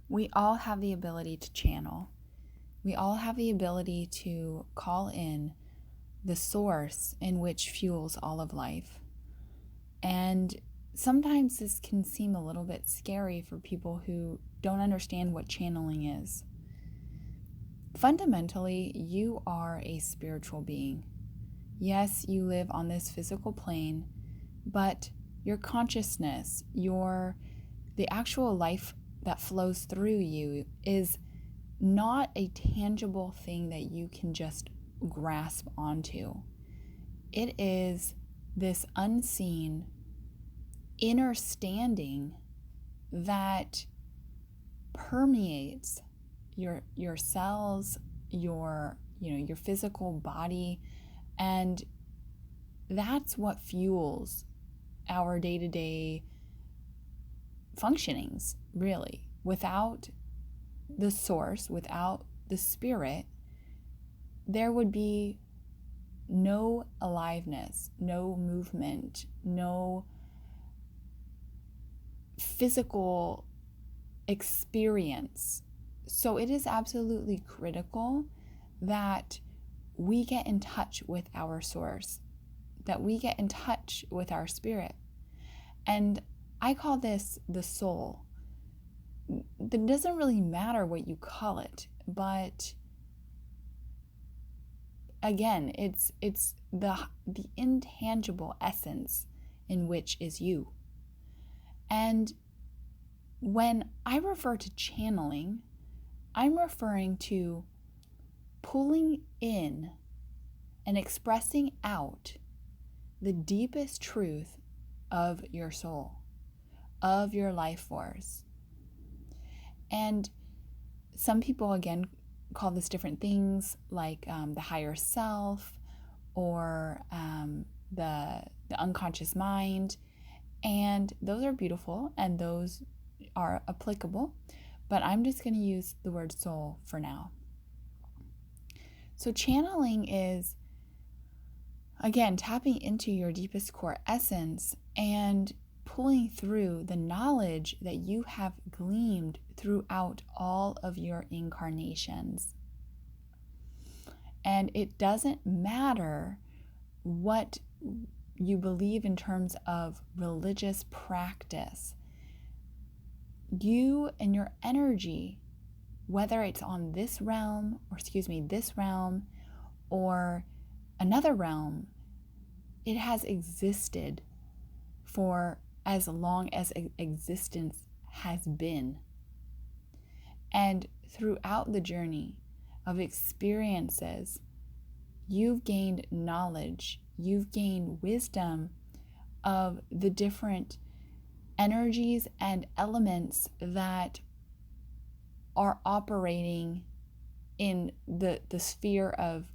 We all have the ability to channel. We all have the ability to call in the source in which fuels all of life. And sometimes this can seem a little bit scary for people who don't understand what channeling is. Fundamentally, you are a spiritual being. Yes, you live on this physical plane, but your consciousness, the actual life that flows through you is not a tangible thing that you can just grasp onto. It is this unseen inner standing that permeates your cells, your physical body, and that's what fuels our day-to-day functionings, really. Without the source, without the spirit, there would be no aliveness, no movement, no physical experience. So it is absolutely critical that we get in touch with our source, that we get in touch with our spirit. And I call this the soul. It doesn't really matter what you call it, but again, it's the intangible essence in which is you. And when I refer to channeling, I'm referring to pulling in and expressing out the deepest truth of your soul, of your life force. And some people, again, call this different things, like the higher self or the unconscious mind. And those are beautiful and those are applicable, but I'm just going to use the word soul for now. So channeling is, again, tapping into your deepest core essence and pulling through the knowledge that you have gleaned throughout all of your incarnations. And it doesn't matter what you believe in terms of religious practice. You and your energy, whether it's on this realm or another realm, it has existed for as long as existence has been. And throughout the journey of experiences, you've gained knowledge, you've gained wisdom of the different energies and elements that are operating in the sphere of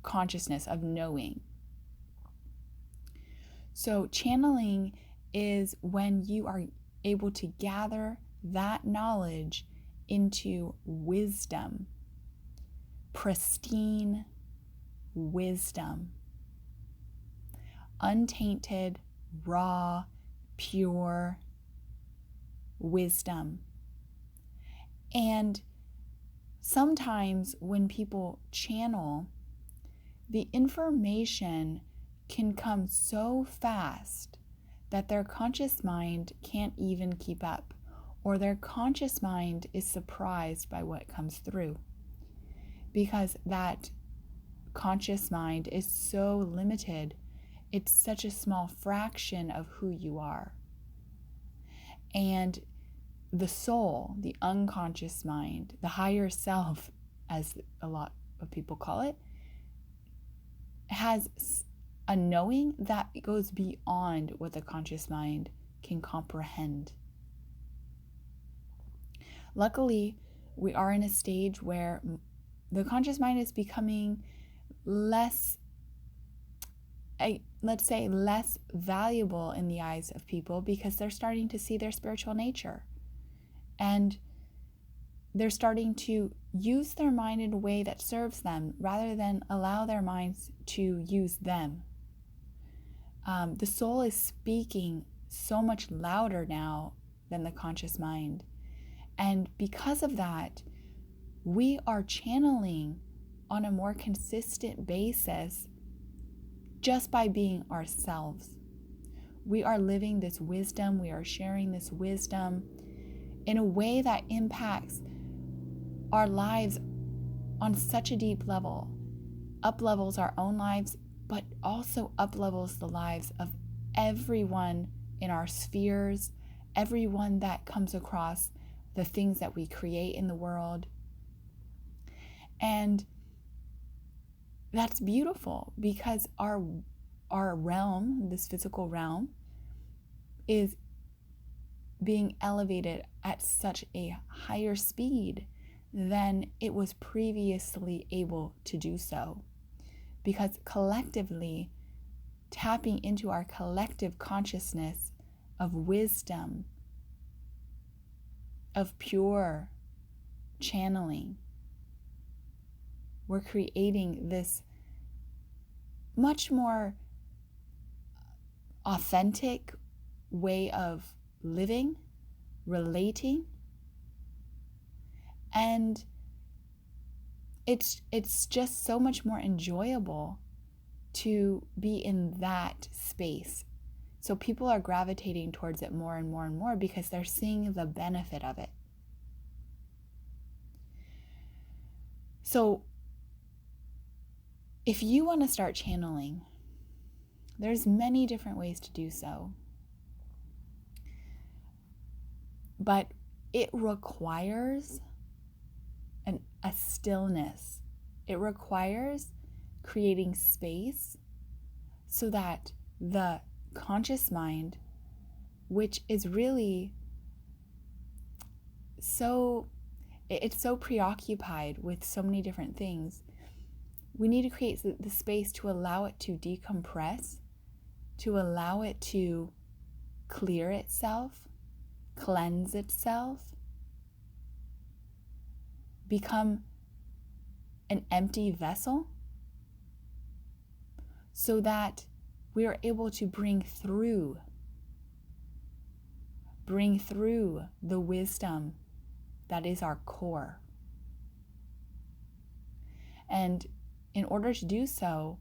consciousness, of knowing. So channeling is when you are able to gather that knowledge into wisdom, pristine wisdom, untainted, raw, pure wisdom. And sometimes when people channel, the information can come so fast that their conscious mind can't even keep up, or their conscious mind is surprised by what comes through, because that conscious mind is so limited. It's such a small fraction of who you are. And the soul, the unconscious mind, the higher self, as a lot of people call it, has a knowing that goes beyond what the conscious mind can comprehend. Luckily, we are in a stage where the conscious mind is becoming less valuable in the eyes of people, because they're starting to see their spiritual nature. And they're starting to use their mind in a way that serves them rather than allow their minds to use them. The soul is speaking so much louder now than the conscious mind. And because of that, we are channeling on a more consistent basis just by being ourselves. We are living this wisdom, we are sharing this wisdom in a way that impacts our lives on such a deep level, up-levels our own lives, but also up-levels the lives of everyone in our spheres, everyone that comes across the things that we create in the world. And that's beautiful because our realm, this physical realm, is being elevated at such a higher speed than it was previously able to do so. Because collectively, tapping into our collective consciousness of wisdom, of pure channeling, we're creating this much more authentic way of living, relating, and it's just so much more enjoyable to be in that space. So people are gravitating towards it more and more and more because they're seeing the benefit of it. So if you want to start channeling, there's many different ways to do so. But it requires a stillness. It requires creating space so that the conscious mind, which is really it's so preoccupied with so many different things, we need to create the space to allow it to decompress, to allow it to clear itself, cleanse itself, become an empty vessel, so that we are able to bring through the wisdom that is our core. And in order to do so,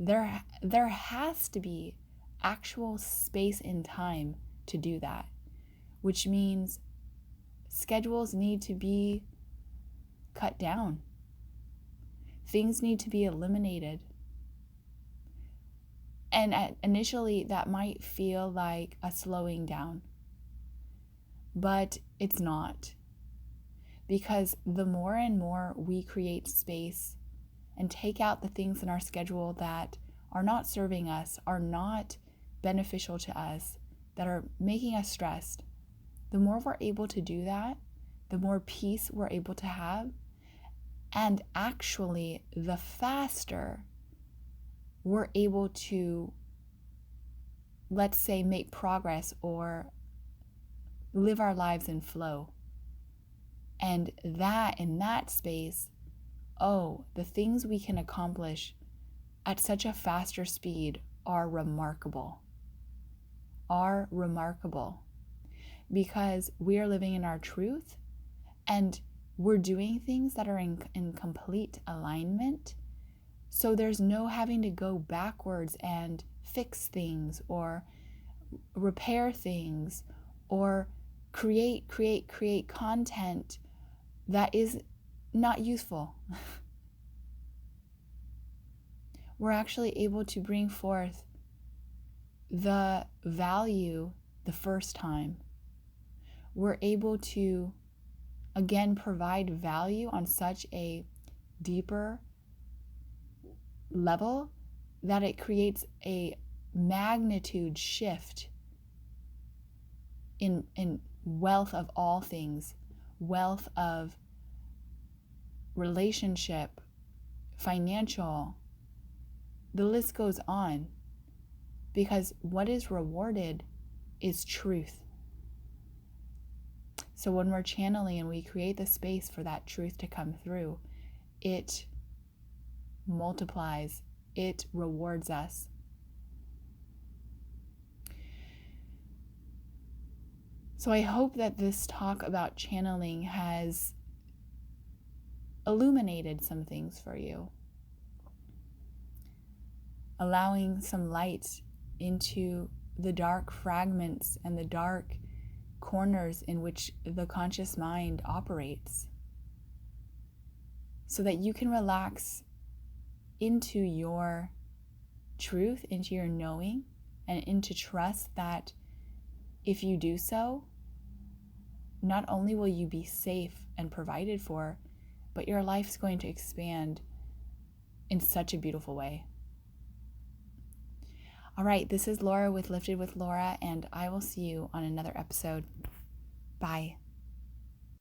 there has to be actual space and time to do that, which means schedules need to be cut down. Things need to be eliminated. And initially, that might feel like a slowing down, but it's not. Because the more and more we create space and take out the things in our schedule that are not serving us, are not beneficial to us, that are making us stressed, the more we're able to do that, the more peace we're able to have. And actually, the faster we're able to, let's say, make progress or live our lives in flow. And that, in that space, the things we can accomplish at such a faster speed are remarkable. Because we are living in our truth and we're doing things that are in complete alignment. So there's no having to go backwards and fix things or repair things or create content that is not useful. We're actually able to bring forth the value the first time. We're able to, again, provide value on such a deeper level that it creates a magnitude shift in wealth of all things, wealth of relationship, financial, the list goes on, because what is rewarded is truth. So when we're channeling and we create the space for that truth to come through, it multiplies, it rewards us. So I hope that this talk about channeling has illuminated some things for you, allowing some light into the dark fragments and the dark corners in which the conscious mind operates, so that you can relax into your truth, into your knowing, and into trust that if you do so, not only will you be safe and provided for, but your life's going to expand in such a beautiful way. All right, this is Laura with Lifted with Laura, and I will see you on another episode. Bye.